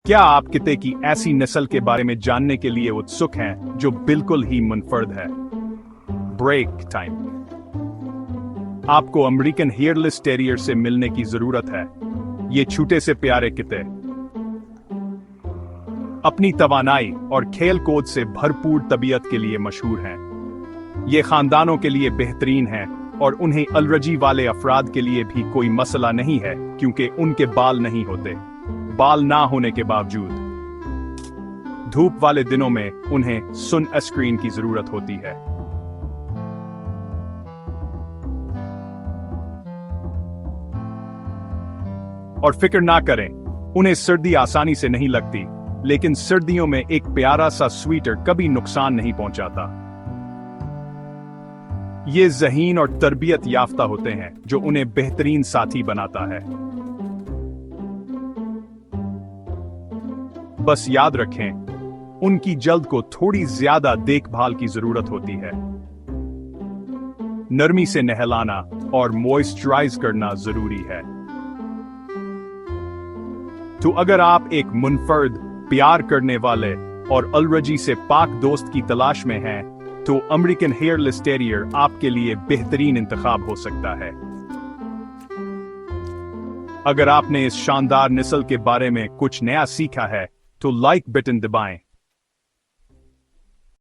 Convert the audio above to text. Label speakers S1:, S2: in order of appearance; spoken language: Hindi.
S1: क्या आप किते की ऐसी नस्ल के बारे में जानने के लिए उत्सुक हैं जो बिल्कुल ही मुनफर्द है? Break time. आपको अमेरिकन हेयरलेस टेरियर से मिलने की जरूरत है। ये छोटे से प्यारे किते अपनी तवानाई और खेल कूद से भरपूर तबीयत के लिए मशहूर हैं। ये खानदानों के लिए बेहतरीन हैं और उन्हें एलर्जी वाले अफराद के लिए भी कोई मसला नहीं है क्योंकि उनके बाल नहीं होते। बाल ना होने के बावजूद धूप वाले दिनों में उन्हें सनस्क्रीन की जरूरत होती है। और फिक्र ना करें, उन्हें सर्दी आसानी से नहीं लगती, लेकिन सर्दियों में एक प्यारा सा स्वेटर कभी नुकसान नहीं पहुंचाता। ये ज़हीन और तरबियत याफ्ता होते हैं जो उन्हें बेहतरीन साथी बनाता है। बस याद रखें, उनकी जल्द को थोड़ी ज्यादा देखभाल की जरूरत होती है। नरमी से नहलाना और मॉइस्चराइज करना जरूरी है। तो अगर आप एक मुनफर्द, प्यार करने वाले और एलर्जी से पाक दोस्त की तलाश में हैं, तो अमेरिकन हेयरलेस टेरियर आपके लिए बेहतरीन इंतखाब हो सकता है। अगर आपने इस शानदार नस्ल के बारे में कुछ नया सीखा है तो लाइक बटन दबाएं